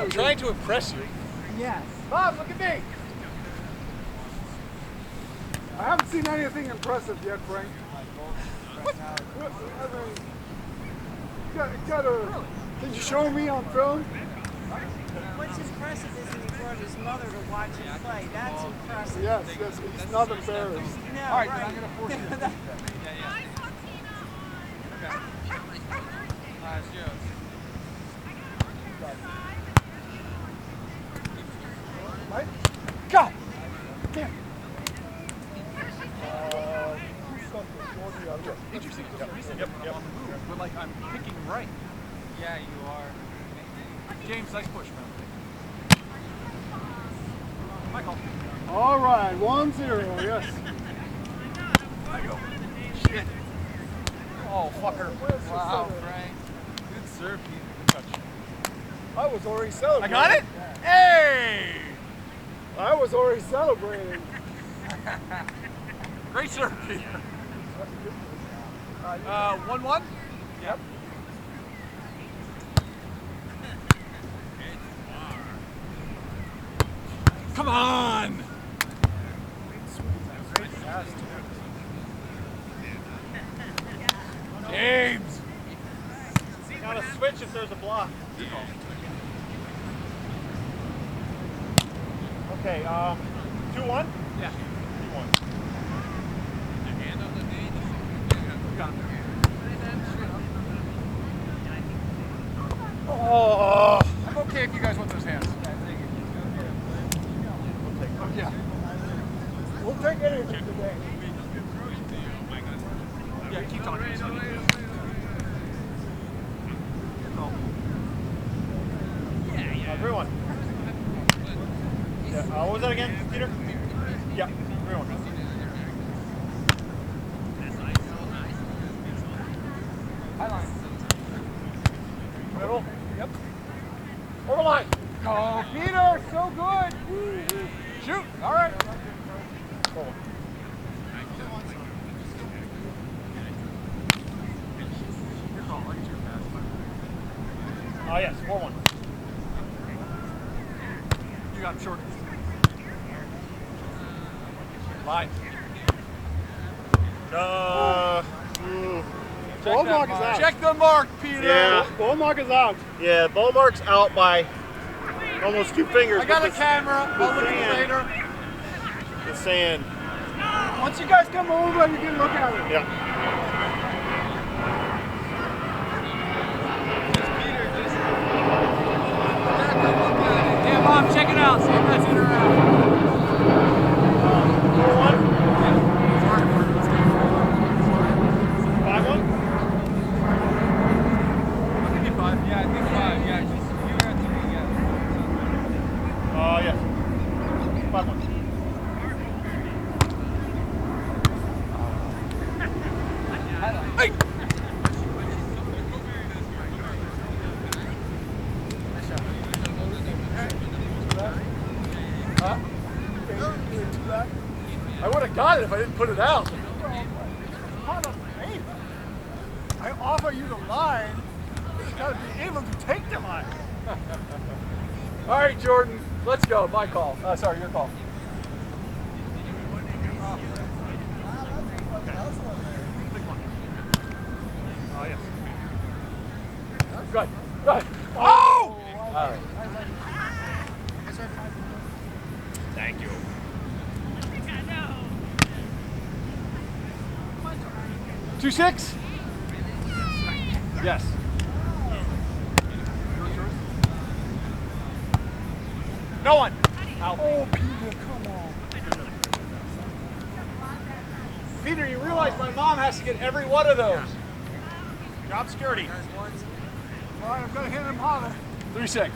I'm trying to impress you. Yes. Bob, look at me. I haven't seen anything impressive yet, Frank. What? I mean, can you show me on film? What's impressive is that he brought his mother to watch him play. That's impressive. Yes, he's not embarrassed. No, All right, right. then I'm going to force you to do that. Okay. It's yours. Right? Go! Damn. Interesting. Yep. On the move, but like I'm picking right. Yeah, you are. James, nice push, man. Michael. All right, 1-0, yes. I go. Shit. Oh, fucker. Wow, Frank. Good serve, Pete. Good touch. I was already celebrating. I got it? Hey! I was already celebrating. Great serve, Pete. 1-1? Yep. Come on! James! Gotta switch if there's a block. Okay, 2-1? Yeah. 2-1. Oh! I'm okay if you guys want those hands. Yeah. We'll take anything today. Yeah, keep talking. Yeah. 3-1. Yeah, what was that again, Peter? Yeah, 3-1. Middle? Yep. Over line. Oh, Peter, so good. Shoot! All right. Oh, yes, 4-1. You got him short. Line. Ball mark is out. Check the mark, Peter. Yeah. Ball mark is out. Yeah, ball mark's out by almost 2 fingers. I got but a camera. I'll look at it later. The sand. Once you guys come over, you can look at it. Yeah. Yeah, Bob, check it out. See if that's in or out. 4-1? 5-1? I'll give you 5. Yeah, I think 5. Yeah, just you got 3. Yeah. Yes. 5-1. Hey! Huh? I would have got it if I didn't put it out. I offer you the line. You gotta be able to take the line. All right, Jordan, let's go. My call. Sorry, your call. Oh, yes. Good. Good. Oh! All right. Thank you. 2-6? Yes. No one. Out. Oh, Peter, come on. Peter, you realize my mom has to get every one of those. Job security. All right, I'm gonna hit him harder. 3-6.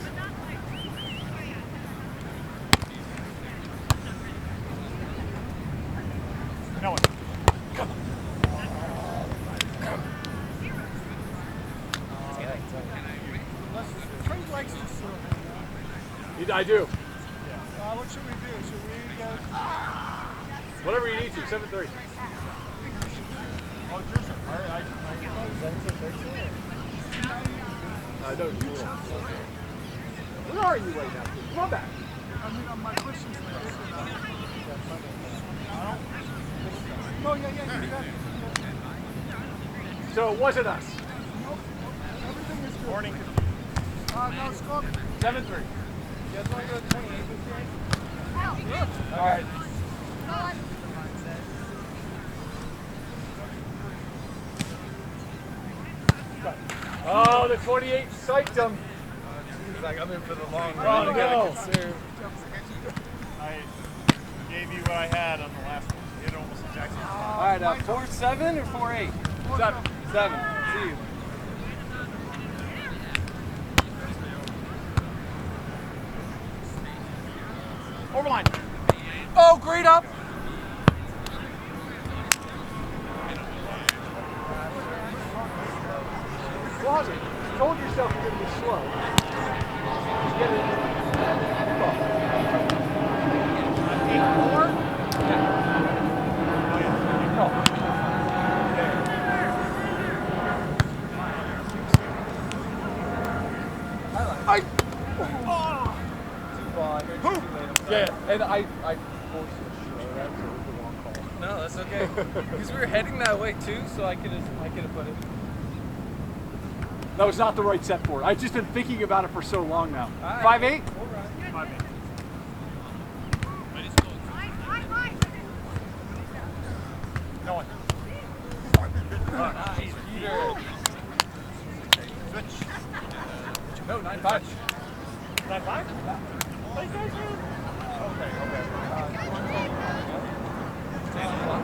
No one. Trey likes to serve. I do. What should we do? Should we get... Whatever you need to. 7-3. Oh, Jersey. I know you will. Where are you? are you right now? Come on back. I mean, on my questions list. Oh, yeah, you got it. So it wasn't us. Nope. Everything is good. Morning. No, stop. 7-3. You guys want to go to 28 with me? All right. Oh, the 28 psyched him. He's like, I'm in for the long Oh, run. I no. gotta conserve. I gave you what I had on the last one. You hit almost exactly. All right, 4-7 or 4-8? 7. See you. Overline. Oh, great up. Closet. You told yourself you're going to be slow. Get it. Yeah, and I forced the show. That was the wrong call. No, that's okay. Because we were heading that way too, so I could have put it. That was not the right set for it. I've just been thinking about it for so long now. 5-8? 5-8. No one. Nice, Peter. Switch. No, 9-5. 9-5? Okay. 9-5.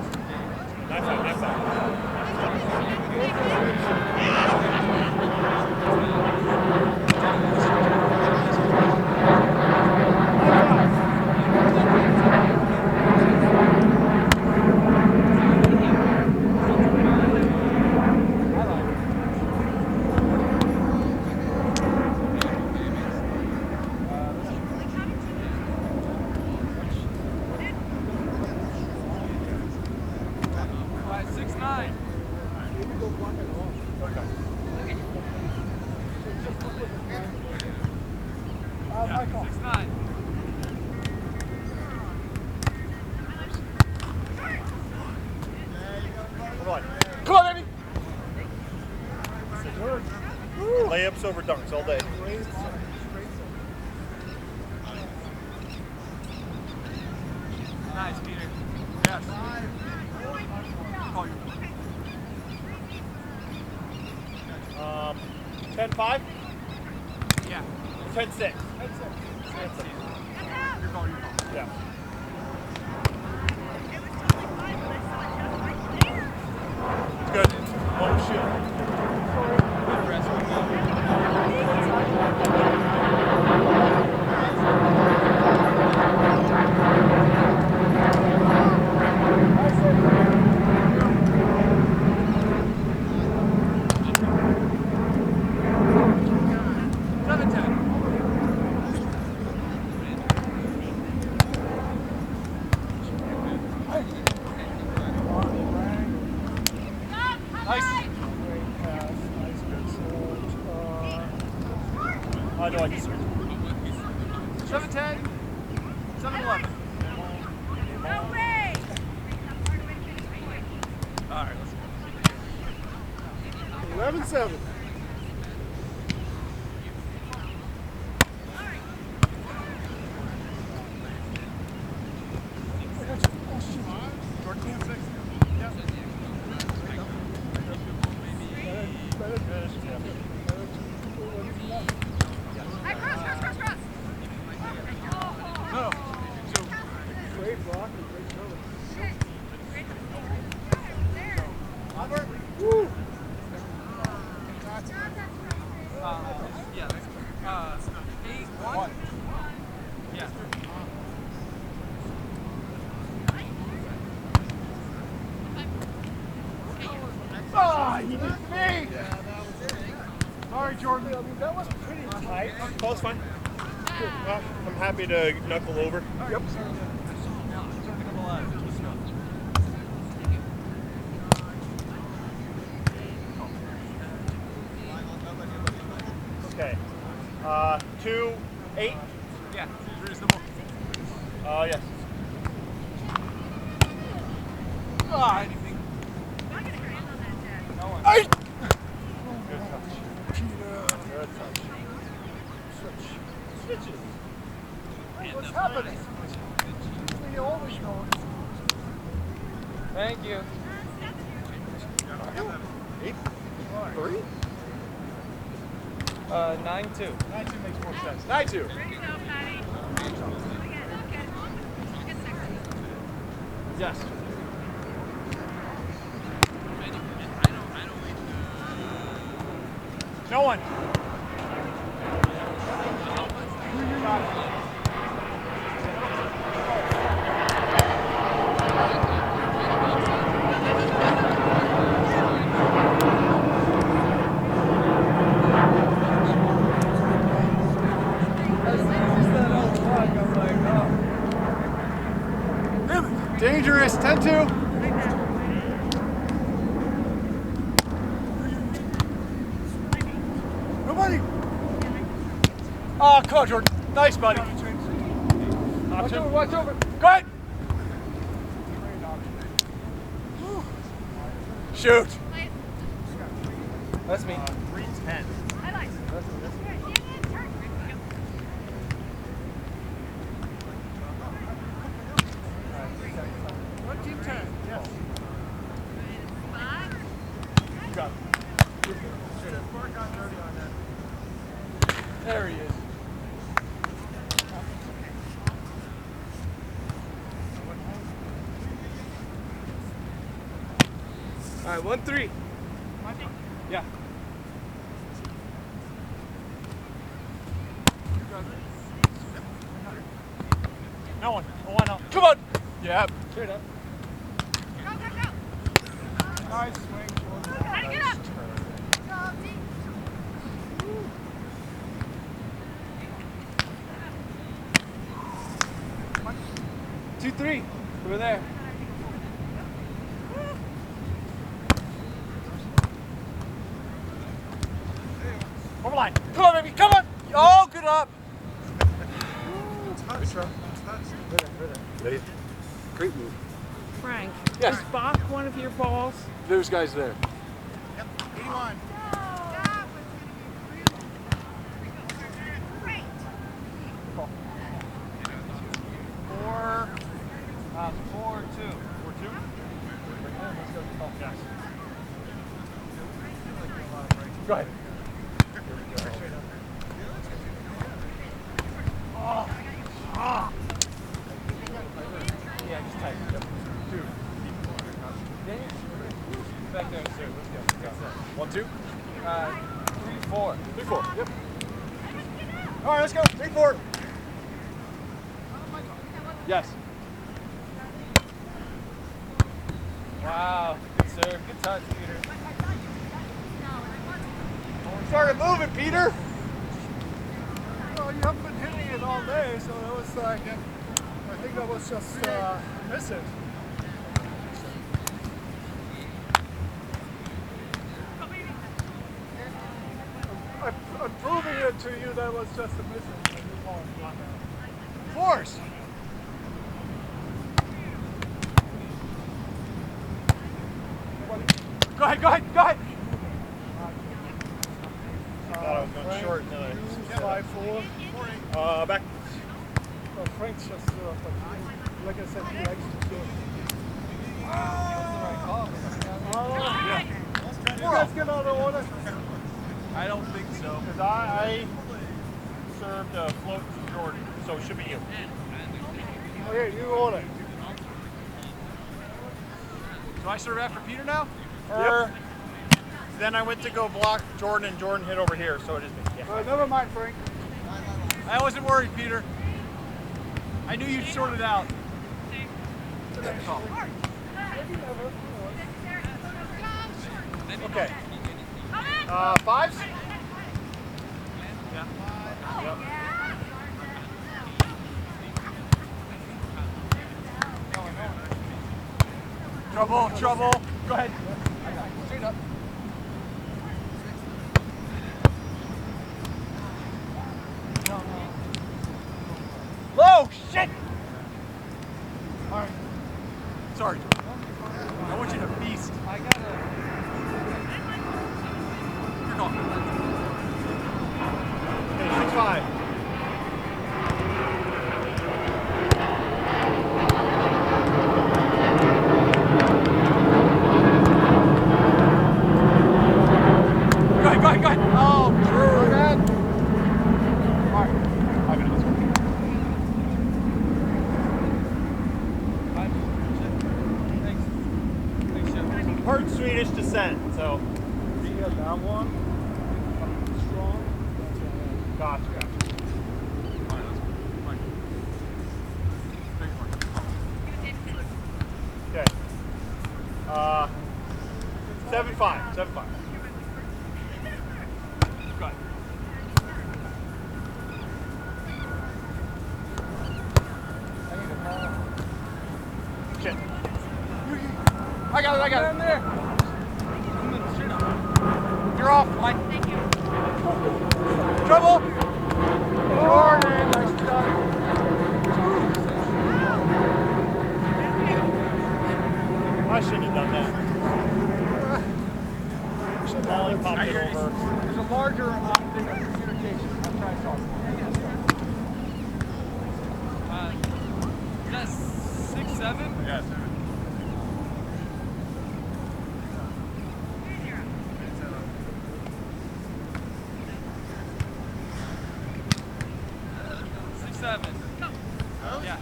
Michael. 6-9. Come on, baby. Layups over dunks all day. Nice, Peter. Yes. Oh, 10-5? yeah. 10-6. 10-6. Your call. Yeah. Good. Oh shit. I know I can switch. 7-10. 7-11. No way! All right, let's go. 11-7. Great block and great cover. Woo! Yeah, that's 8-1. Yeah. Ah, he did me! Sorry, Jordan. I mean, that was pretty tight. Oh, it's fine. Well, I'm happy to knuckle over. Yep. Okay. 2 8? Yeah. Seems reasonable. Yes. Anything. No one. Hey! Good touch. Good touch. Switches. What's happening? You always know. Thank you. 8? 3? 9-2. 9-2 makes more sense. 9-2. Yes. No one. Dangerous. 10-2. Nobody. Oh, come on, Jordan. Nice, buddy. Watch over. Watch over. Go ahead. Shoot. That's me. 3-10. Yes. You got it. There he is. All right, 1-3. Yeah. No one. Oh, why not? Come on. Yeah. Straight up. Nice swing, Jordan. Nice turn. 2-3. Over there. Over line. Come on, baby. Come on. Oh, good up. Ready? Great move. Frank, Yes. is Bach one of your balls? Those guys there. Yep. 81. Four. 4-2. 4-2. Yes. Go ahead. Yeah, just tight. Yep. 2. Back there, sir. Let's go. 1-2. 3-4. 3-4. Yep. All right, let's go. 3-4. Yes. Wow. Good serve. Good touch, Peter. Started moving, Peter. Well, you haven't been hitting it all day, so that was like, I think that was just missing. I'm proving it to you that was just a missing. Force. Go ahead, go ahead, go ahead. Thought I was going short and then 5-4. back. Well, Frank's just, like I said, he likes to do it. Yeah. You guys get out of order? I don't think so. Because I served a float to Jordan, so it should be you. Okay, you order. So I serve after Peter now? Or then I went to go block Jordan and Jordan hit over here, so it is me. Yeah. Never mind, Frank. I wasn't worried, Peter. I knew you'd sort it out. Okay. Fives? Yeah. Yep. Trouble, trouble. Go ahead. Straight up. Oh, shit! All right. Sorry, Jordan. I want you to feast. I gotta. You're gone. Okay, 6-5. Go ahead. Oh, my bad. All right. 5 minutes. Thanks. Heard Swedish descent, so. You got that one. Strong. Gotcha. Okay. 7-5. 7-5. Go ahead. Shit. I got it. Down there. You're off, Mike. Thank you. Trouble. Jordan, nice shot. I shouldn't have done that. Molly popped it over. There's a larger thing of communication. I'm trying to talk. Is that 6-7? Yeah, 6-7. Yeah.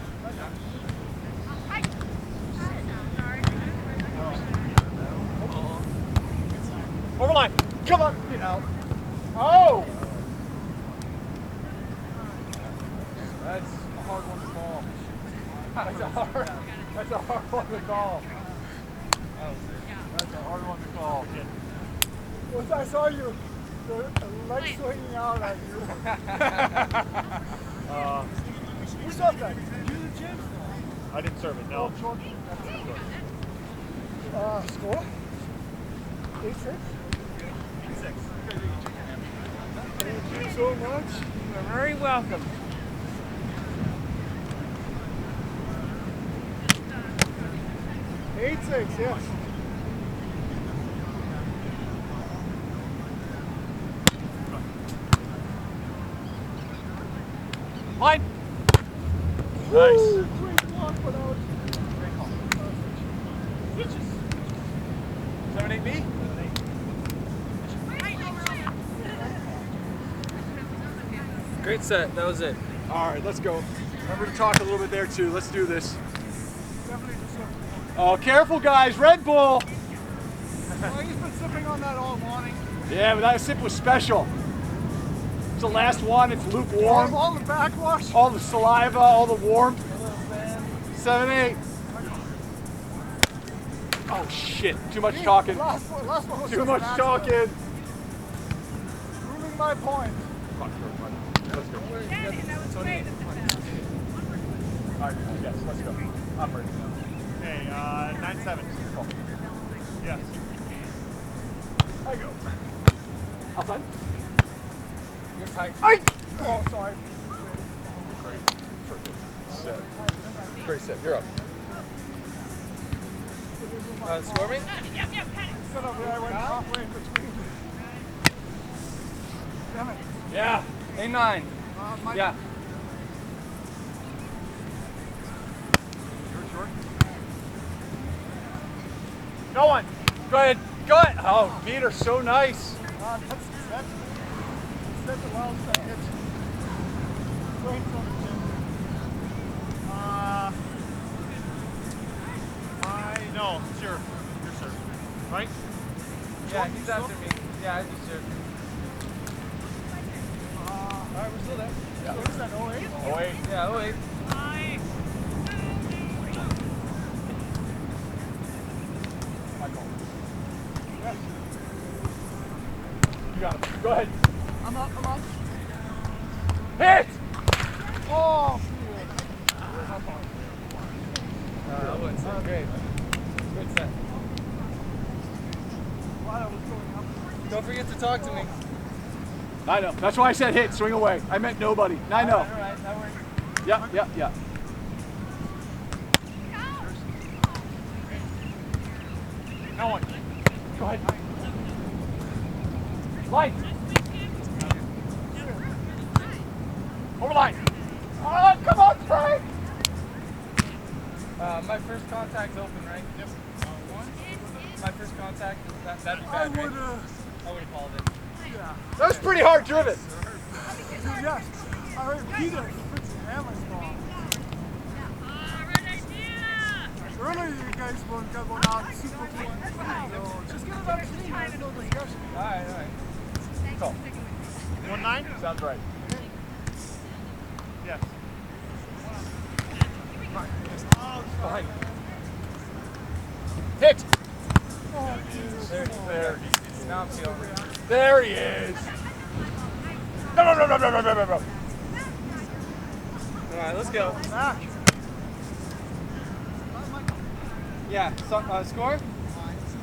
Overline. Come on. You know. Oh. That's a hard one to call. That's a hard one to call. That's a hard one to call. Once I saw you, the leg swinging out at you. Who's up then? You the gym? I didn't serve it. No. Score? 8-6? 6. Thank you so much. You're very welcome. Eight six, yes. Line. Woo, Nice. great block, but out. 7-8B. Great set. That was it. All right, let's go. Remember to talk a little bit there too. Let's do this. Definitely just Oh, careful, guys. Red Bull. well, he's been sipping on that all morning. Yeah, but that sip was special. It's the last one. It's lukewarm. All the backwash. All the saliva, all the warmth. 7-8. Oh shit! Too much talking. Last one was Too just much an accident. talking. Proving my point. Let's go. Danny, that was great. All right, yes, let's go. I'm ready. Okay, 9-7. Oh. Yes. I go. Outside. You're tight. Oh, sorry. Set. Great set. You're up. Score me? Set up where I went halfway in between. Damn it. Yeah. 8-9. My, Yeah. No one. Go ahead. Go ahead. Oh, feet are so nice. that's the wild stuff. It's straight from the gym. No, it's your serve. Right? Yeah, he's after me. Yeah, I just served. Alright, we're still there. Yeah. What is that, 08? Oh, wait. Yeah, 08. Yes. You got it. Go ahead. I'm up. Hit! Oh, I wouldn't say great. Good set. while I was going up. Don't forget to talk to me. I know. That's why I said hit. Swing away. I meant nobody. I know. All right, that works. Yeah, yeah, yeah. No one. Go ahead. Line. Over line. Oh, come on, Frank! My first contact's open, right? Yep. My first contact, that'd be I bad, right? would, I would have called it. yeah. That was pretty hard driven. Yes. I heard Peter puts the hammers ball. Earlier you guys got one out super quick. So just get it on screen. There's no discussion. All right. Cool. 1-9? Sounds right. Yes. Behind. Hit! Oh, geez. There. Now I'm feeling it. There he is. No. All right, let's go. Back. Yeah, so, score?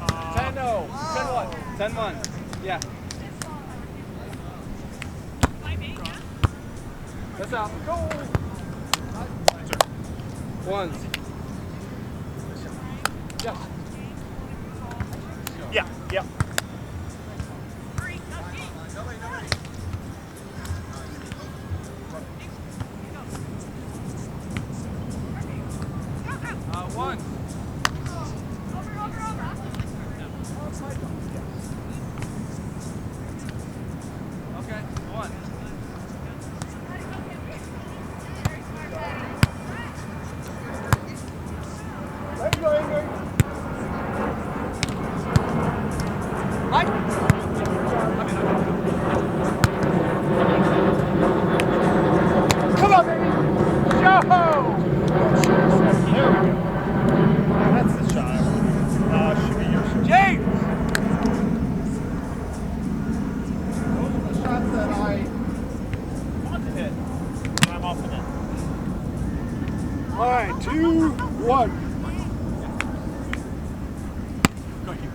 10-0. 10-1. 10-1. Yeah. That's out. Go! Ones. Yeah. Yeah, yeah. One. Okay, one. There you go, Ingrid. Come on, baby. Yo! There we go. That's the shot. Should be yours. James! Those are the shots that I Want to hit. I'm off the net. All right, 2-1. Go here.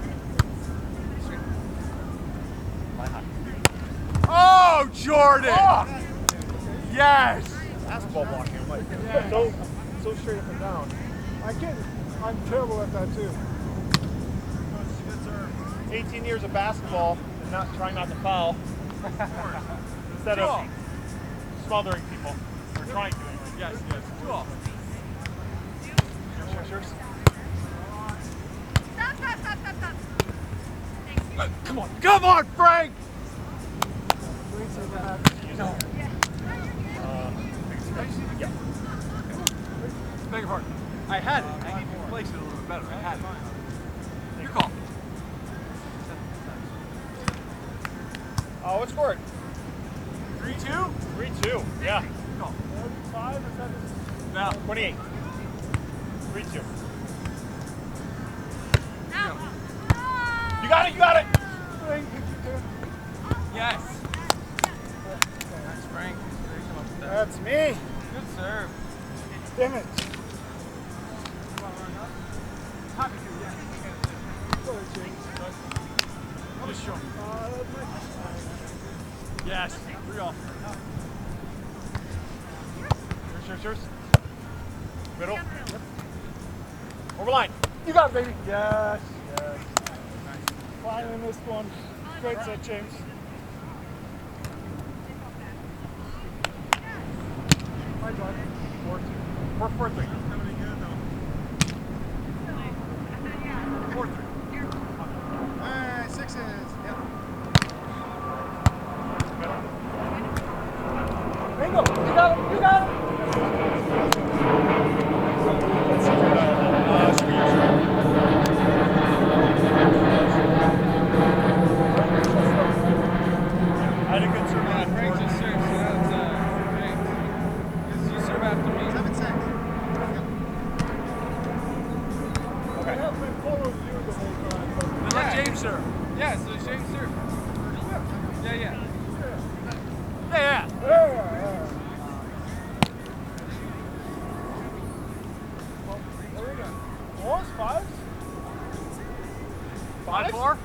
Oh, Jordan! Oh! Yes! Basketball blocking. I'm like, Yeah. so straight up and down. I'm terrible at that too. 18 years of basketball and trying not to foul. Instead of smothering people. Or trying to anyway. Yes. 2-all. Cheers. Stop. Come on, Frank! No. Yeah. Beg your pardon. I had it. I need to place it a little bit better. I had it. Your call. What scored? 3-2? 3-2. Yeah. Your call. 5 or 7? Now. 28. 3-2. You got it, Yes. Thanks, Frank. That's me. Good serve. Damn it. Happy to, yeah. Sorry, James. Just show me. Yes. 3-all. Cheers. Middle. Over line. You got it, baby. Yes. Flying in this one. Great set, James. My God. 4-3. 4-3. Alright, 6s. Yep. Bingo. You got it. Should be yours. I had a good serve. Frank just served, so that's great. You serve after me. 7-6. Okay. I have been following you the whole time. Then let James serve. Yeah, so James serve. Yeah. Yeah. Yeah. Fours, fives? 5-4?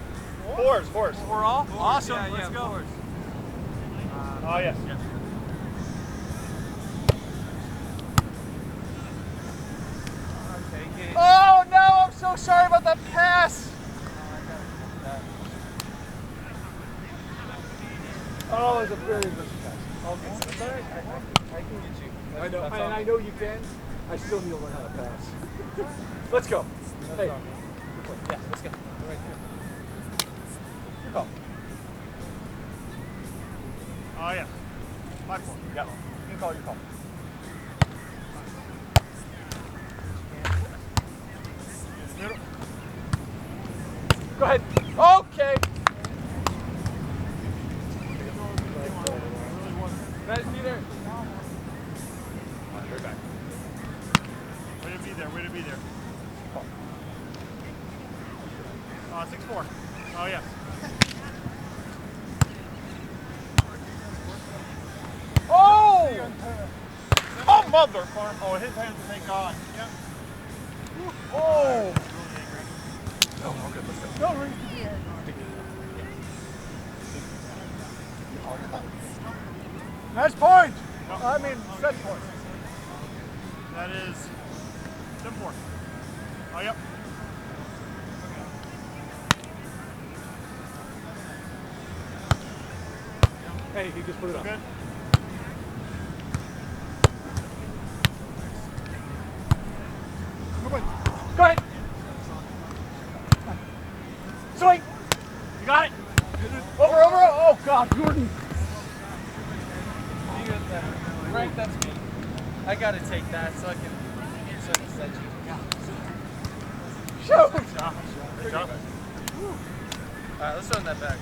Fours. 4-all? Awesome. Yeah, let's go. Oh, yes. very aggressive pass. Okay, so that's all right. I can get you. I know, That's and all. I know you can. I still need to learn how to pass. Let's go. That's Hey, all. Yeah, let's go. Right here. your call. Oh, yeah. 5-4. Yeah. You call your call. Go ahead. Okay. Nice to be there. Right back. Way to be there, way to be there. 6-4. Oh, yes. Oh! Oh, mother! Oh, his hands, thank God. Yep. Oh! No, okay, let's go. No, Reese. Nice point. I mean, set point. That is 7-4. Oh, yep. Hey, he just put it up. Good. Come on. Go ahead. Swing. You got it. Over. Oh, God, Jordan. You got that. Frank, that's me. I gotta take that so I can set you. Shoot. Good job. Alright, let's run that back.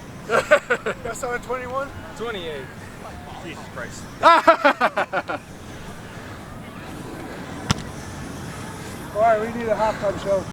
That's on 21? 28. Jesus Christ. All right, we need a halftime show.